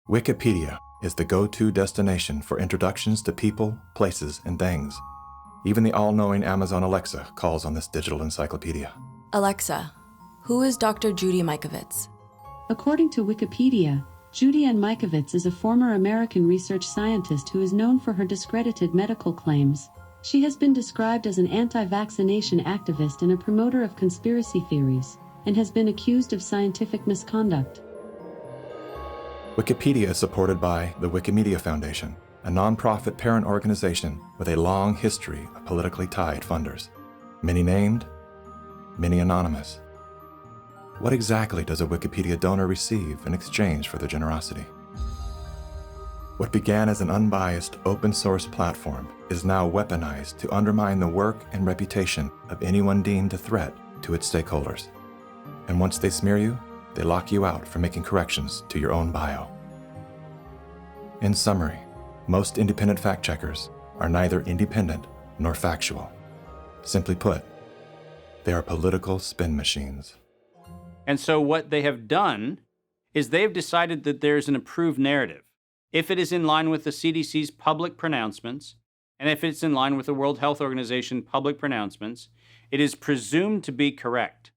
Wikipedia is the go-to destination for introductions to people, places, and things. Even the all-knowing Amazon Alexa calls on this digital encyclopedia. Alexa, who is Dr. Judy Mikovits? According to Wikipedia, Judy Ann Mikovits is a former American research scientist who is known for her discredited medical claims. She has been described as an anti-vaccination activist and a promoter of conspiracy theories, and has been accused of scientific misconduct. Wikipedia is supported by the Wikimedia Foundation, a non-profit parent organization with a long history of politically tied funders. Many named, many anonymous. What exactly does a Wikipedia donor receive in exchange for their generosity? What began as an unbiased open-source platform is now weaponized to undermine the work and reputation of anyone deemed a threat to its stakeholders. And once they smear you, they lock you out for making corrections to your own bio. In summary, most independent fact-checkers are neither independent nor factual. Simply put, they are political spin machines. And so what they have done is they've decided that there's an approved narrative. If it is in line with the CDC's public pronouncements, and if it's in line with the World Health Organization public pronouncements, it is presumed to be correct.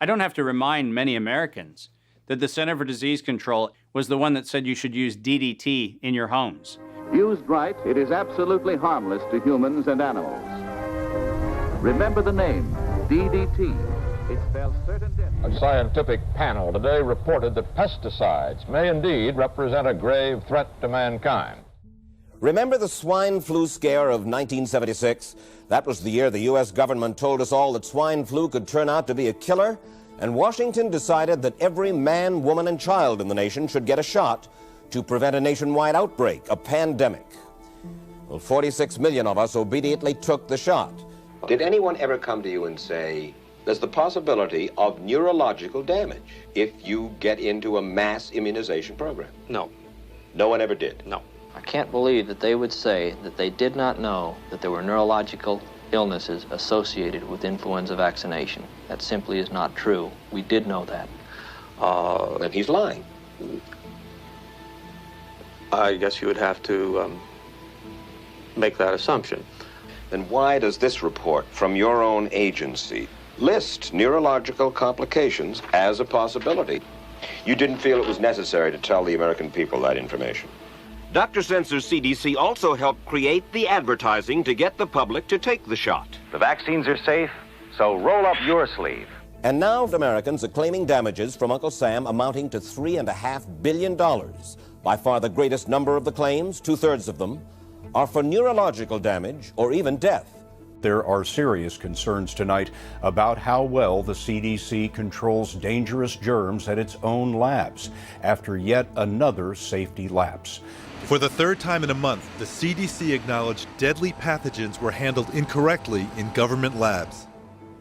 I don't have to remind many Americans that the Center for Disease Control was the one that said you should use DDT in your homes. Used right, it is absolutely harmless to humans and animals. Remember the name, DDT. It spells certain death. A scientific panel today reported that pesticides may indeed represent a grave threat to mankind. Remember the swine flu scare of 1976? That was the year the U.S. government told us all that swine flu could turn out to be a killer, and Washington decided that every man, woman, and child in the nation should get a shot to prevent a nationwide outbreak, a pandemic. Well, 46 million of us obediently took the shot. Did anyone ever come to you and say, there's the possibility of neurological damage if you get into a mass immunization program? No. No one ever did? No. I can't believe that they would say that they did not know that there were neurological illnesses associated with influenza vaccination. That simply is not true. We did know that. Then he's lying. I guess you would have to make that assumption. Then why does this report from your own agency list neurological complications as a possibility? You didn't feel it was necessary to tell the American people that information. Dr. Sensor's CDC also helped create the advertising to get the public to take the shot. The vaccines are safe, so roll up your sleeve. And now Americans are claiming damages from Uncle Sam amounting to $3.5 billion. By far the greatest number of the claims, 2/3 of them, are for neurological damage or even death. There are serious concerns tonight about how well the CDC controls dangerous germs at its own labs after yet another safety lapse. For the third time in a month, the CDC acknowledged deadly pathogens were handled incorrectly in government labs.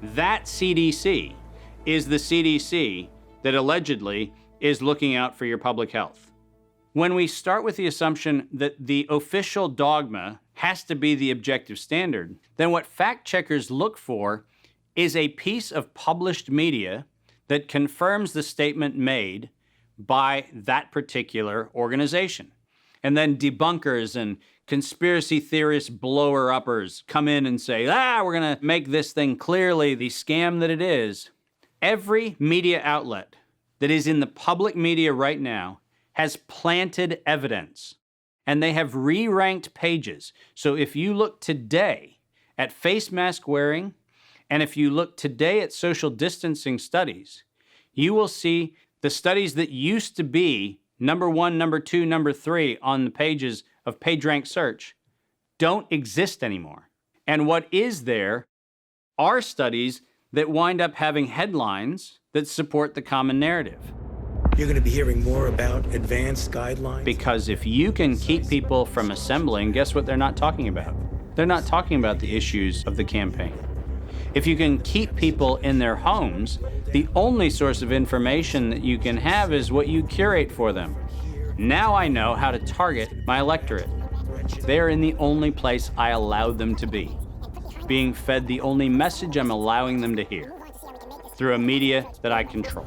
That CDC is the CDC that allegedly is looking out for your public health. When we start with the assumption that the official dogma has to be the objective standard, then what fact checkers look for is a piece of published media that confirms the statement made by that particular organization. And then debunkers and conspiracy theorist blower-uppers come in and say, we're gonna make this thing clearly the scam that it is. Every media outlet that is in the public media right now has planted evidence, and they have re-ranked pages. So if you look today at face mask wearing, and if you look today at social distancing studies, you will see the studies that used to be number 1, number 2, number 3 on the pages of PageRank search don't exist anymore. And what is there are studies that wind up having headlines that support the common narrative. You're going to be hearing more about advanced guidelines. Because if you can keep people from assembling, guess what they're not talking about? They're not talking about the issues of the campaign. If you can keep people in their homes, the only source of information that you can have is what you curate for them. Now I know how to target my electorate. They're in the only place I allow them to be, being fed the only message I'm allowing them to hear, through a media that I control.